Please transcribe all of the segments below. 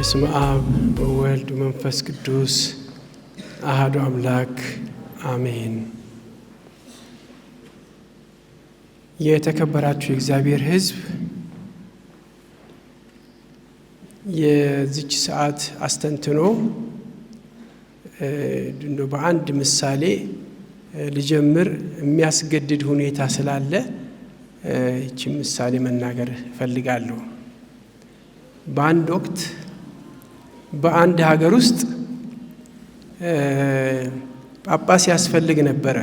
በስመ አብ ወወልድ ወመንፈስ ቅዱስ አሐዱ አምላክ አሜን። የተከበራችሁ የእግዚአብሔር ሕዝብ የዚች ሰዓት አስተንትኖ በአንድ ምሳሌ ልጀምር የሚያስገድድ ሁኔታ ስላለ እቺ ምሳሌ መናገር ፈልጋለሁ። በአንድ ወቅት በአንድ ሀገር ውስጥ ጳጳስ ያስፈልግ ነበረ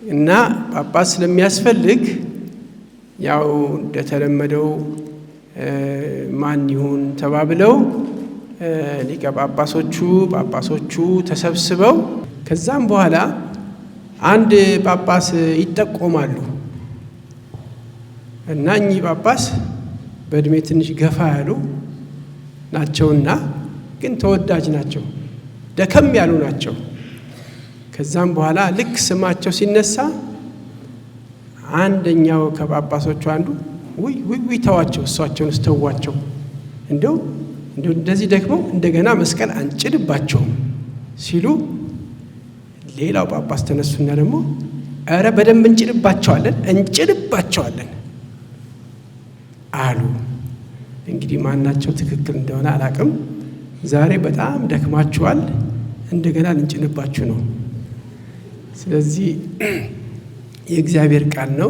እና ጳጳስ ስለሚያስፈልግ ያው እንደተለመደው ማን ይሁን ተባብለው ሊቀ ጳጳሶቹ ተሰብስበው ከዛም በኋላ አንድ ጳጳስ ይጠቆማሉ እና እኚህ ጳጳስ በእድሜ ትንሽ ገፋ ያሉ ናቸውና ግን ተወዳጅ ናቸው፣ ደከም ያሉ ናቸው። ከዛም በኋላ ልክ ስማቸው ሲነሳ አንደኛው ከጳጳሶቹ አንዱ ውይ ተዋቸው፣ እሷቸውን ስተዋቸው እንደው እንደዚህ ደግሞ እንደገና መስቀል አንጭድባቸውም ሲሉ ሌላው ጳጳስ ተነሱና ደግሞ ኧረ በደንብ እንጭድባቸዋለን አሉ። እንግዲህ ማናቸው ትክክል እንደሆነ አላቅም። ዛሬ በጣም ደክማችኋል፣ እንደገና ልንጭንባችሁ ነው። ስለዚህ የእግዚአብሔር ቃል ነው።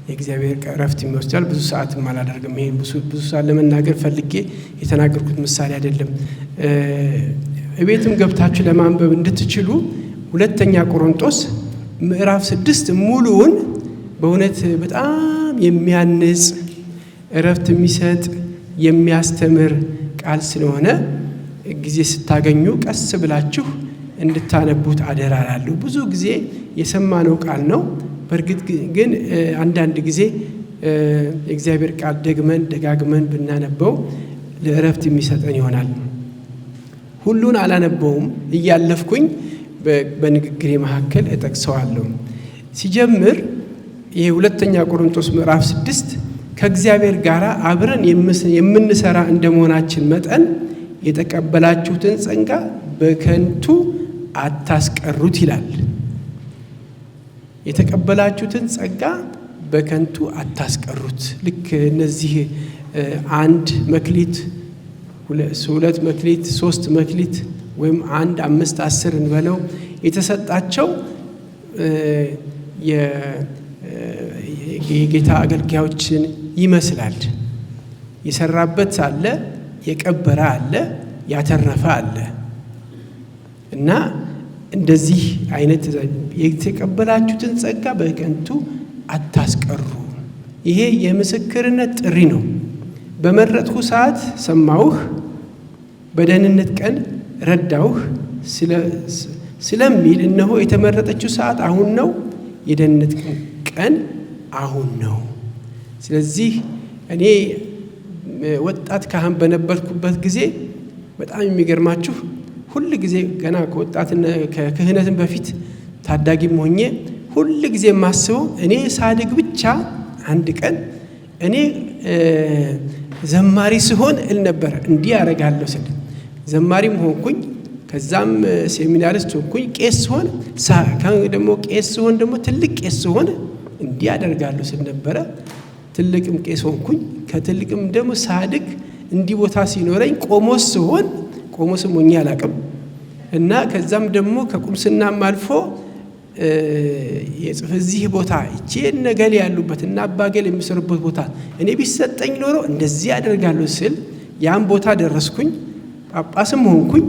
የእግዚአብሔር ቃል ረፍት ይወስዳል። ብዙ ሰዓትም አላደርግም። ይሄን ብዙ ሰዓት ለመናገር ፈልጌ የተናገርኩት ምሳሌ አይደለም። እቤትም ገብታችሁ ለማንበብ እንድትችሉ ሁለተኛ ቆሮንቶስ ምዕራፍ 6 ሙሉውን በእውነት በጣም የሚያንጽ እረፍት የሚሰጥ የሚያስተምር ቃል ስለሆነ ጊዜ ስታገኙ ቀስ ብላችሁ እንድታነቡት አደራ እላለሁ። ብዙ ጊዜ የሰማነው ቃል ነው። በእርግጥ ግን አንዳንድ ጊዜ የእግዚአብሔር ቃል ደጋግመን ብናነበው ለእረፍት የሚሰጠን ይሆናል። ሁሉን አላነበውም፣ እያለፍኩኝ በንግግሬ መካከል እጠቅሰዋለሁ። ሲጀምር ይሄ ሁለተኛ ቆሮንቶስ ምዕራፍ 6 ከእግዚአብሔር ጋር አብረን የምንሰራ እንደመሆናችን መጠን የተቀበላችሁትን ጸጋ በከንቱ አታስቀሩት ይላል። የተቀበላችሁትን ጸጋ በከንቱ አታስቀሩት። ልክ እነዚህ አንድ መክሊት፣ 2 መክሊት፣ 3 መክሊት ወይም 1፣ 5፣ 10 እንበለው የተሰጣቸው የጌታ አገልጋዮችን ይመስላል። የሰራበት አለ፣ የቀበረ አለ፣ ያተረፈ አለ እና እንደዚህ አይነት የተቀበላችሁትን ጸጋ በከንቱ አታስቀሩ። ይሄ የምስክርነት ጥሪ ነው። በመረጥኩ ሰዓት ሰማሁህ፣ በደህንነት ቀን ረዳሁህ ስለሚል እነሆ የተመረጠችው ሰዓት አሁን ነው፣ የደህንነት ቀን አሁን ነው። ስለዚህ እኔ ወጣት ካህን በነበርኩበት ጊዜ በጣም የሚገርማችሁ ሁል ጊዜ ገና ከክህነትን በፊት ታዳጊም ሆኜ ሁል ጊዜ የማስበው እኔ ሳድግ ብቻ አንድ ቀን እኔ ዘማሪ ስሆን እል ነበር። እንዲህ ያደርጋለሁ ስል ዘማሪም ሆንኩኝ። ከዛም ሴሚናሪስት ሆንኩኝ። ቄስ ስሆን ደግሞ ቄስ ስሆን ደግሞ ትልቅ ቄስ ስሆን እንዲህ ያደርጋለሁ ስል ነበረ። ትልቅም ቄስ ሆንኩኝ። ከትልቅም ደግሞ ሳድግ እንዲህ ቦታ ሲኖረኝ ቆሞስም ሆኜ አላቅም እና ከዛም ደግሞ ከቁምስናም አልፎ እዚህ ቦታ እቺ ነገሌ ያሉበት እና አባገል የሚሰሩበት ቦታ እኔ ቢሰጠኝ ኖሮ እንደዚህ ያደርጋለሁ ስል ያን ቦታ ደረስኩኝ፣ ጳጳስም ሆንኩኝ።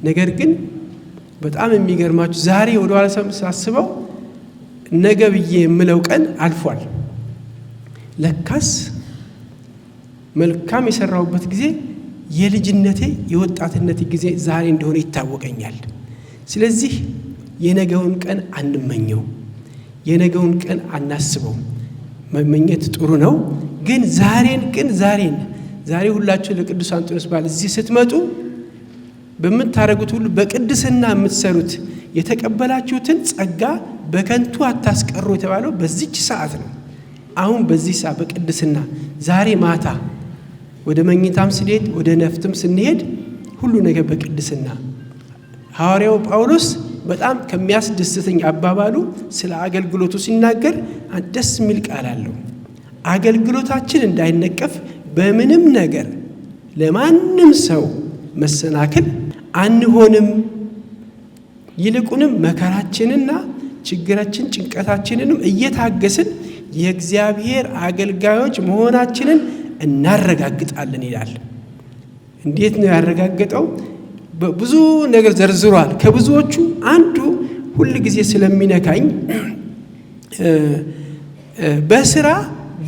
ነገር ግን በጣም የሚገርማችሁ ዛሬ ወደ ኋላ ሳስበው ነገ ብዬ የምለው ቀን አልፏል። ለካስ መልካም የሰራሁበት ጊዜ የልጅነቴ የወጣትነቴ ጊዜ ዛሬ እንደሆነ ይታወቀኛል። ስለዚህ የነገውን ቀን አንመኘው፣ የነገውን ቀን አናስበው። መመኘት ጥሩ ነው፣ ግን ዛሬ ሁላችሁ ለቅዱስ አንጦንዮስ በዓል እዚህ ስትመጡ በምታረጉት ሁሉ በቅድስና የምትሰሩት የተቀበላችሁትን ጸጋ በከንቱ አታስቀሩ የተባለው በዚች ሰዓት ነው። አሁን በዚህ ሰዓት በቅድስና ዛሬ ማታ ወደ መኝታም ስንሄድ ወደ ነፍትም ስንሄድ ሁሉ ነገር በቅድስና። ሐዋርያው ጳውሎስ በጣም ከሚያስደስተኝ አባባሉ ስለ አገልግሎቱ ሲናገር ደስ የሚል ቃል አለው። አገልግሎታችን እንዳይነቀፍ በምንም ነገር ለማንም ሰው መሰናክል አንሆንም፣ ይልቁንም መከራችንና ችግራችን ጭንቀታችንንም እየታገስን የእግዚአብሔር አገልጋዮች መሆናችንን እናረጋግጣለን ይላል። እንዴት ነው ያረጋገጠው? ብዙ ነገር ዘርዝሯል። ከብዙዎቹ አንዱ ሁል ጊዜ ስለሚነካኝ በስራ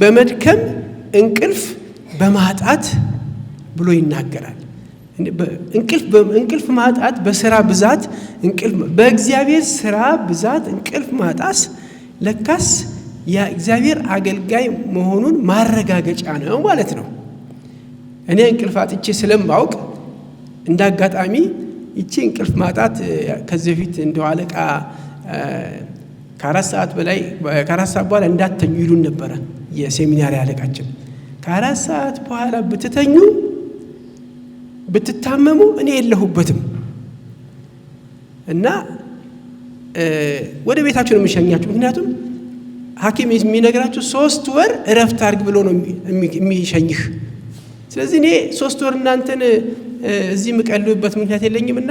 በመድከም እንቅልፍ በማጣት ብሎ ይናገራል። እንቅልፍ ማጣት በስራ ብዛት በእግዚአብሔር ስራ ብዛት እንቅልፍ ማጣስ ለካስ የእግዚአብሔር አገልጋይ መሆኑን ማረጋገጫ ነው ማለት ነው። እኔ እንቅልፍ አጥቼ ስለማውቅ እንዳጋጣሚ ይቺ እንቅልፍ ማጣት ከዚህ በፊት እንደው አለቃ ከ4 ሰዓት በኋላ እንዳትተኙ ይሉን ነበረ። የሴሚናሪ አለቃችን ከ4 ሰዓት በኋላ ብትተኙ ብትታመሙ እኔ የለሁበትም እና ወደ ቤታችሁ ነው የሚሸኛችሁ። ምክንያቱም ሐኪም የሚነግራችሁ 3 ወር እረፍት አድርግ ብሎ ነው የሚሸኝህ። ስለዚህ እኔ 3 ወር እናንተን እዚህ የምቀልብበት ምክንያት የለኝምና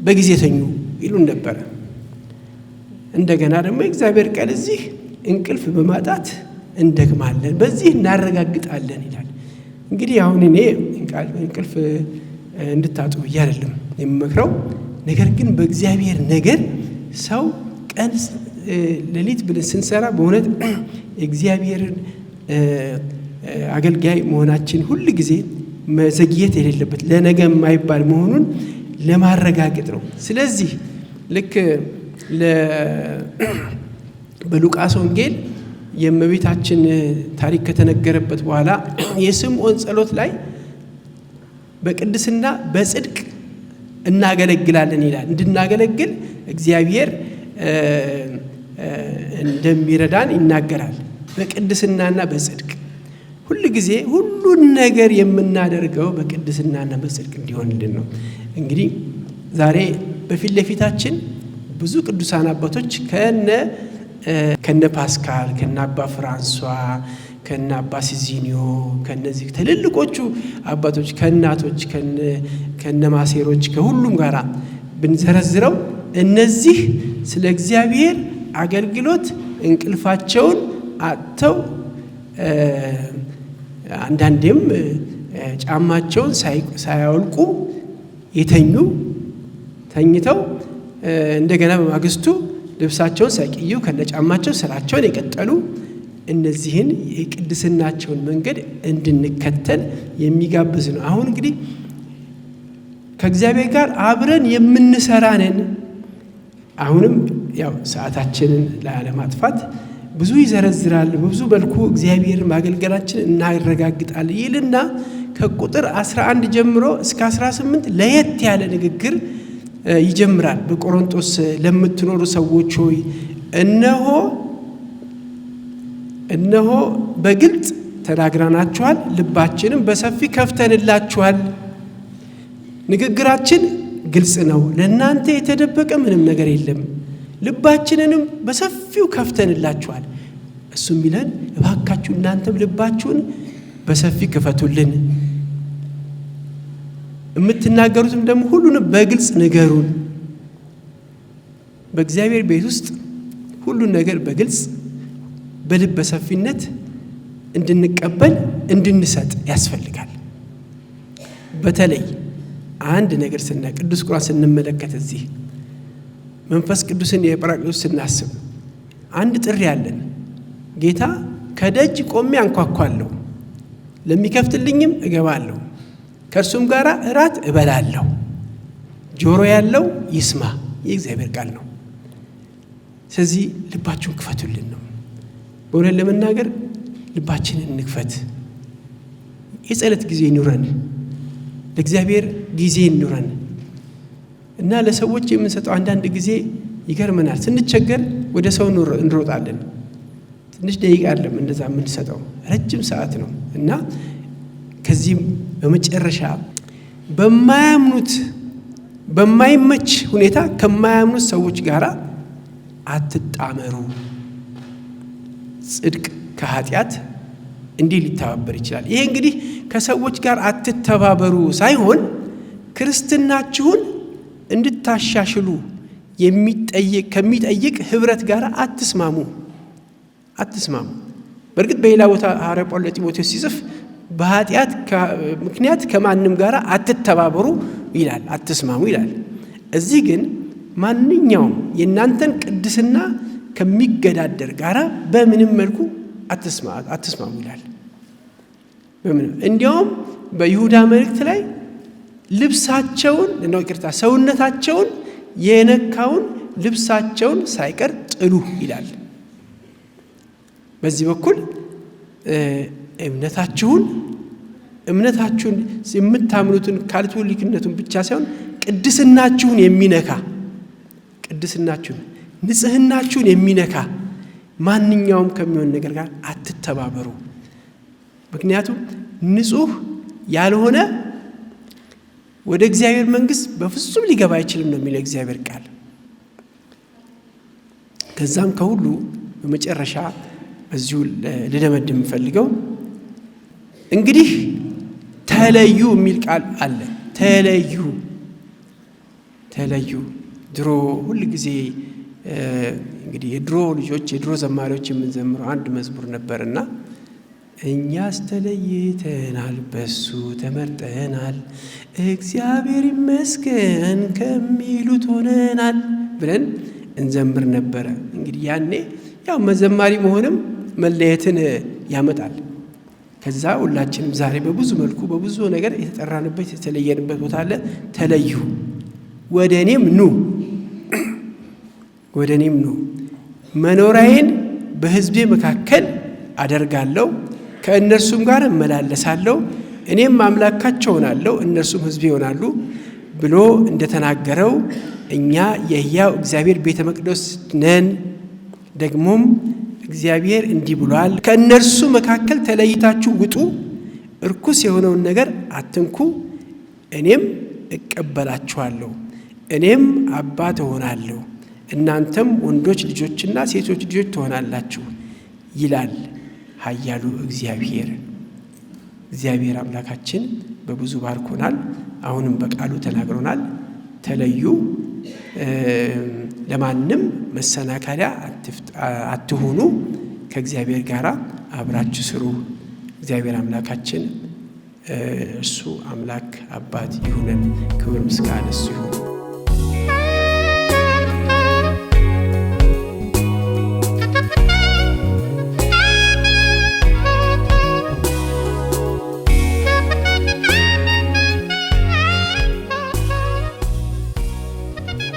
በጊዜ ተኙ ይሉን ነበረ። እንደገና ደግሞ እግዚአብሔር ቃል እዚህ እንቅልፍ በማጣት እንደክማለን፣ በዚህ እናረጋግጣለን ይላል። እንግዲህ አሁን እኔ እንቅልፍ እንድታጡ አይደለም የምመክረው። ነገር ግን በእግዚአብሔር ነገር ሰው ቀን ሌሊት ብለን ስንሰራ በእውነት እግዚአብሔርን አገልጋይ መሆናችን ሁል ጊዜ መዘግየት የሌለበት ለነገ የማይባል መሆኑን ለማረጋገጥ ነው። ስለዚህ ልክ በሉቃስ ወንጌል የእመቤታችን ታሪክ ከተነገረበት በኋላ የስምዖን ጸሎት ላይ በቅድስና በጽድቅ እናገለግላለን ይላል። እንድናገለግል እግዚአብሔር እንደሚረዳን ይናገራል። በቅድስናና በጽድቅ ሁሉ ጊዜ ሁሉን ነገር የምናደርገው በቅድስናና በጽድቅ እንዲሆንልን ነው። እንግዲህ ዛሬ በፊት ለፊታችን ብዙ ቅዱሳን አባቶች ከነ ፓስካል፣ ከነ አባ ፍራንሷ፣ ከነ አባ ሲዚኒዮ፣ ከነዚህ ትልልቆቹ አባቶች ከእናቶች ከነ ማሴሮች ከሁሉም ጋራ ብንዘረዝረው እነዚህ ስለ እግዚአብሔር አገልግሎት እንቅልፋቸውን አጥተው አንዳንዴም ጫማቸውን ሳያወልቁ ተኝተው እንደገና በማግስቱ ልብሳቸውን ሳይቀዩ ከነጫማቸው ስራቸውን የቀጠሉ እነዚህን የቅድስናቸውን መንገድ እንድንከተል የሚጋብዝ ነው። አሁን እንግዲህ ከእግዚአብሔር ጋር አብረን የምንሰራ ነን። አሁንም ያው ሰዓታችንን ላለማጥፋት ብዙ ይዘረዝራል። በብዙ መልኩ እግዚአብሔርን ማገልገላችን እናረጋግጣለን ይልና ከቁጥር 11 ጀምሮ እስከ 18 ለየት ያለ ንግግር ይጀምራል። በቆሮንቶስ ለምትኖሩ ሰዎች ሆይ እነሆ በግልጥ ተናግረናችኋል፣ ልባችንም በሰፊ ከፍተንላችኋል። ንግግራችን ግልጽ ነው፣ ለእናንተ የተደበቀ ምንም ነገር የለም። ልባችንንም በሰፊው ከፍተንላችኋል። እሱም ይለን እባካችሁ እናንተም ልባችሁን በሰፊ ክፈቱልን፣ የምትናገሩትም ደግሞ ሁሉንም በግልጽ ንገሩን። በእግዚአብሔር ቤት ውስጥ ሁሉን ነገር በግልጽ በልብ በሰፊነት እንድንቀበል እንድንሰጥ ያስፈልጋል። በተለይ አንድ ነገር ቅዱስ ቁርአን ስንመለከት እዚህ መንፈስ ቅዱስን የጰራቅሊጦስ ስናስብ አንድ ጥሪ አለን። ጌታ ከደጅ ቆሜ አንኳኳለሁ፣ ለሚከፍትልኝም እገባለሁ፣ ከእርሱም ጋር እራት እበላለሁ። ጆሮ ያለው ይስማ፣ የእግዚአብሔር ቃል ነው። ስለዚህ ልባችሁን ክፈቱልን ነው። በእውነት ለመናገር ልባችንን እንክፈት። የጸሎት ጊዜ ይኑረን፣ ለእግዚአብሔር ጊዜ ይኑረን እና ለሰዎች የምንሰጠው አንዳንድ ጊዜ ይገርመናል። ስንቸገር ወደ ሰው እንሮጣለን። ትንሽ ደቂቃ አይደለም እንደዛ የምንሰጠው፣ ረጅም ሰዓት ነው እና ከዚህም በመጨረሻ በማይመች ሁኔታ ከማያምኑት ሰዎች ጋር አትጣመሩ። ጽድቅ ከኃጢአት እንዲህ ሊተባበር ይችላል። ይሄ እንግዲህ ከሰዎች ጋር አትተባበሩ ሳይሆን ክርስትናችሁን እንድታሻሽሉ ከሚጠይቅ ህብረት ጋር አትስማሙ። በእርግጥ በሌላ ቦታ ሐዋርያ ጳውሎስ ለጢሞቴዎስ ሲጽፍ በኃጢአት ምክንያት ከማንም ጋር አትተባበሩ ይላል፣ አትስማሙ ይላል። እዚህ ግን ማንኛውም የእናንተን ቅድስና ከሚገዳደር ጋር በምንም መልኩ አትስማሙ ይላል። እንዲያውም በይሁዳ መልእክት ላይ ሰውነታቸውን የነካውን ልብሳቸውን ሳይቀር ጥሉ ይላል። በዚህ በኩል እምነታችሁን የምታምኑትን ካቶሊክነቱን ብቻ ሳይሆን ቅድስናችሁን የሚነካ ንጽህናችሁን የሚነካ ማንኛውም ከሚሆን ነገር ጋር አትተባበሩ። ምክንያቱም ንጹህ ያልሆነ ወደ እግዚአብሔር መንግሥት በፍጹም ሊገባ አይችልም ነው የሚለው እግዚአብሔር ቃል። ከዛም ከሁሉ በመጨረሻ በዚሁ ልደመድም የምፈልገው እንግዲህ ተለዩ የሚል ቃል አለ። ተለዩ ድሮ ሁል ጊዜ እንግዲህ የድሮ ዘማሪዎች የምንዘምረው አንድ መዝሙር ነበርና እኛስ ተለይተናል፣ በሱ ተመርጠናል፣ እግዚአብሔር ይመስገን ከሚሉት ሆነናል ብለን እንዘምር ነበረ። እንግዲህ ያኔ ያው መዘማሪ መሆንም መለየትን ያመጣል። ከዛ ሁላችንም ዛሬ በብዙ መልኩ በብዙ ነገር የተጠራንበት የተለየንበት ቦታ አለ። ተለዩ፣ ወደ እኔም ኑ፣ መኖሪያዬን በሕዝቤ መካከል አደርጋለሁ፣ ከእነርሱም ጋር እመላለሳለሁ፣ እኔም አምላካቸው ሆናለሁ፣ እነርሱም ሕዝቤ ይሆናሉ ብሎ እንደተናገረው እኛ የሕያው እግዚአብሔር ቤተ መቅደስ ነን። ደግሞም እግዚአብሔር እንዲህ ብሏል፣ ከእነርሱ መካከል ተለይታችሁ ውጡ፣ እርኩስ የሆነውን ነገር አትንኩ፣ እኔም እቀበላችኋለሁ፣ እኔም አባት እሆናለሁ፣ እናንተም ወንዶች ልጆችና ሴቶች ልጆች ትሆናላችሁ ይላል ኃያሉ እግዚአብሔር። እግዚአብሔር አምላካችን በብዙ ባርኮናል። አሁንም በቃሉ ተናግሮናል። ተለዩ፣ ለማንም መሰናከያ አትሁኑ፣ ከእግዚአብሔር ጋር አብራችሁ ስሩ። እግዚአብሔር አምላካችን እሱ አምላክ አባት ይሁነን። ክብር ምስጋና እሱ ይሁን።